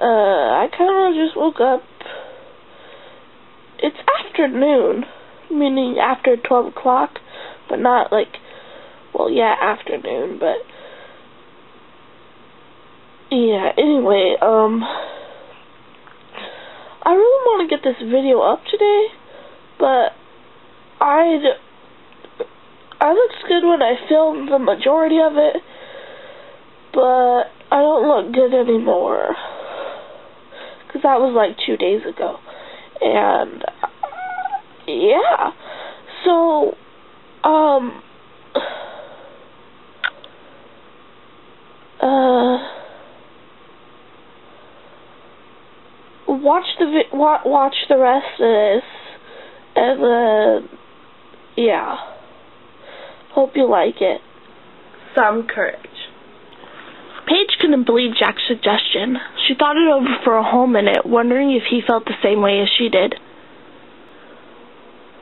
I kind of just woke up. It's afternoon, meaning after 12 o'clock, but not like, well, yeah, afternoon, but, yeah, anyway, I really want to get this video up today, but I looked good when I filmed the majority of it, but I don't look good anymore, because that was like 2 days ago, and, yeah, so, watch the rest of this, and yeah, hope you like it. Some courage. Paige couldn't believe Jack's suggestion. She thought it over for a whole minute, wondering if he felt the same way as she did.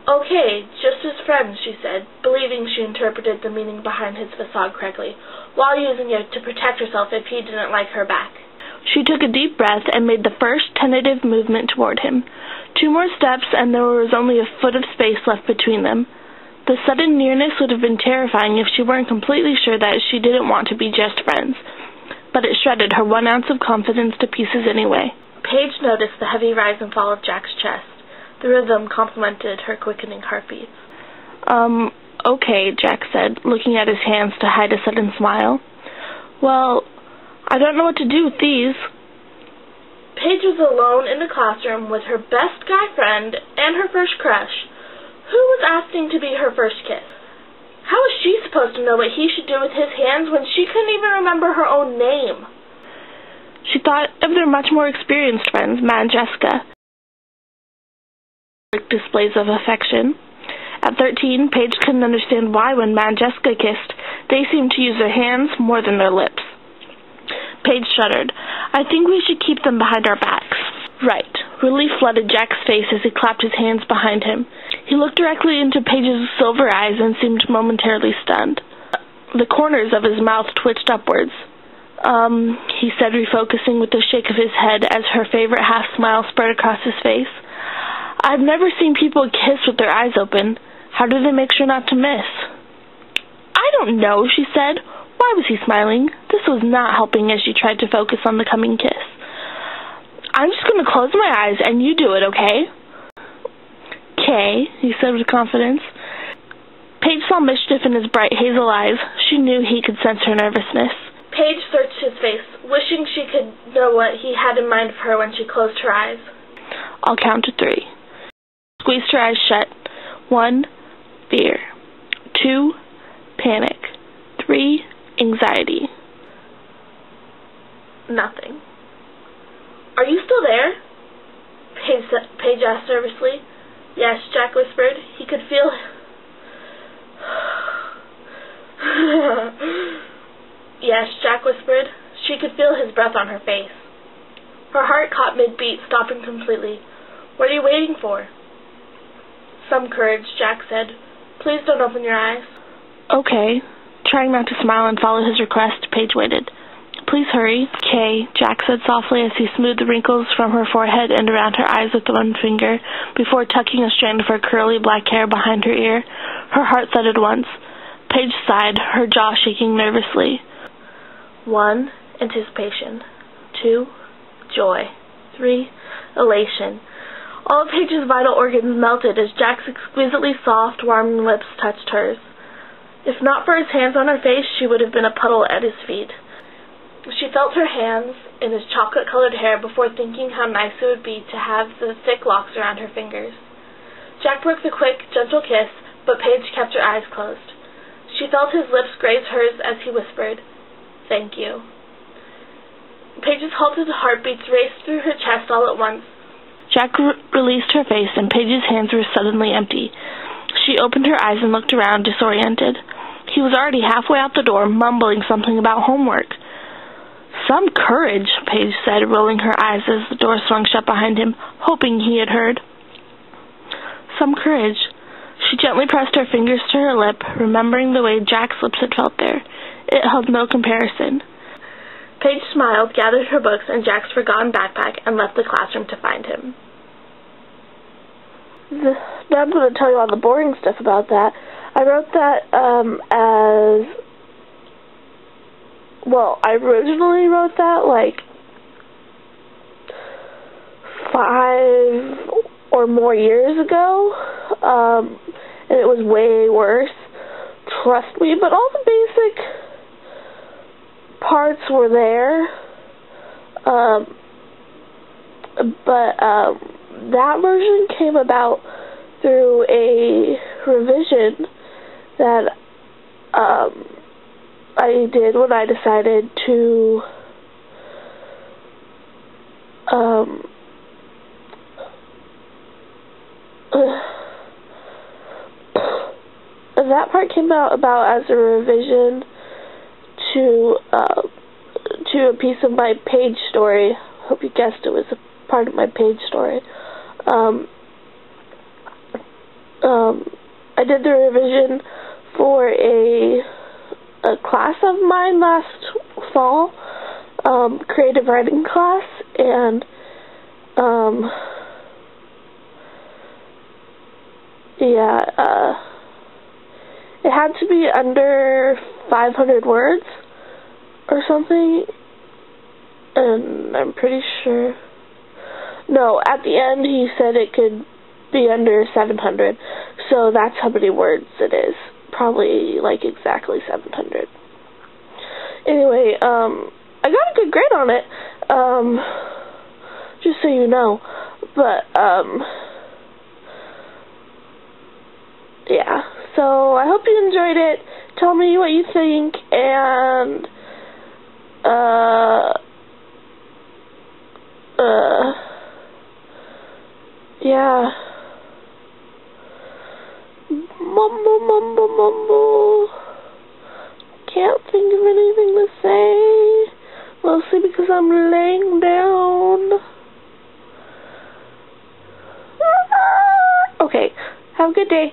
Okay, just as friends, she said, believing she interpreted the meaning behind his facade correctly, while using it to protect herself if he didn't like her back. She took a deep breath and made the first tentative movement toward him. 2 more steps, and there was only a foot of space left between them. The sudden nearness would have been terrifying if she weren't completely sure that she didn't want to be just friends, but it shredded her 1 ounce of confidence to pieces anyway. Paige noticed the heavy rise and fall of Jack's chest. The rhythm complemented her quickening heartbeats. Okay, Jack said, looking at his hands to hide a sudden smile. Well, I don't know what to do with these. Paige was alone in the classroom with her best guy friend and her first crush. Who was asking to be her first kiss? How was she supposed to know what he should do with his hands when she couldn't even remember her own name? She thought of their much more experienced friends, Matt and Jessica. Displays of affection. At 13, Paige couldn't understand why when Matt and Jessica kissed, they seemed to use their hands more than their lips. Paige shuddered. I think we should keep them behind our backs. Right. Relief flooded Jack's face as he clapped his hands behind him. He looked directly into Paige's silver eyes and seemed momentarily stunned. The corners of his mouth twitched upwards. He said, refocusing with a shake of his head as her favorite half-smile spread across his face. I've never seen people kiss with their eyes open. How do they make sure not to miss? I don't know, she said. Why was he smiling? This was not helping as she tried to focus on the coming kiss. I'm just going to close my eyes and you do it, okay? Okay, he said with confidence. Paige saw mischief in his bright hazel eyes. She knew he could sense her nervousness. Paige searched his face, wishing she could know what he had in mind for her when she closed her eyes. I'll count to 3. Squeezed her eyes shut. 1, fear. 2, panic. 3, anxiety. Nothing. Are you still there? Paige asked nervously. Yes, Jack whispered. He could feel... Yes, Jack whispered. She could feel his breath on her face. Her heart caught mid-beat, stopping completely. What are you waiting for? Some courage, Jack said. Please don't open your eyes. Okay. Trying not to smile and follow his request, Paige waited. Please hurry. Okay, Jack said softly as he smoothed the wrinkles from her forehead and around her eyes with 1 finger, before tucking a strand of her curly black hair behind her ear. Her heart thudded once. Paige sighed, her jaw shaking nervously. 1, anticipation. 2, joy. 3, elation. All of Paige's vital organs melted as Jack's exquisitely soft, warm lips touched hers. If not for his hands on her face, she would have been a puddle at his feet. She felt her hands in his chocolate-colored hair before thinking how nice it would be to have the thick locks around her fingers. Jack broke the quick, gentle kiss, but Paige kept her eyes closed. She felt his lips graze hers as he whispered, "Thank you." Paige's halted heartbeats raced through her chest all at once. Jack released her face, and Paige's hands were suddenly empty. She opened her eyes and looked around, disoriented. He was already halfway out the door, mumbling something about homework. Some courage, Paige said, rolling her eyes as the door swung shut behind him, hoping he had heard. Some courage. She gently pressed her fingers to her lip, remembering the way Jack's lips had felt there. It held no comparison. Paige smiled, gathered her books and Jack's forgotten backpack, and left the classroom to find him. Now I'm going to tell you all the boring stuff about that. I wrote that I originally wrote that like 5 or more years ago, and it was way worse, trust me, but all the basic parts were there, but that version came about through a revision that I did when I decided to that part came about as a revision to a piece of my page story. Hope you guessed it was a part of my page story. I did the revision for a class of mine last fall, creative writing class, and it had to be under 500 words or something, and I'm pretty sure, no, at the end he said it could be under 700, so that's how many words it is, probably like exactly 700. Anyway, I got a good grade on it, just so you know, but, yeah, so I hope you enjoyed it. Tell me what you think, and, yeah. Mumble, mumble, mumble. Can't think of anything to say. Mostly because I'm laying down. Okay, have a good day.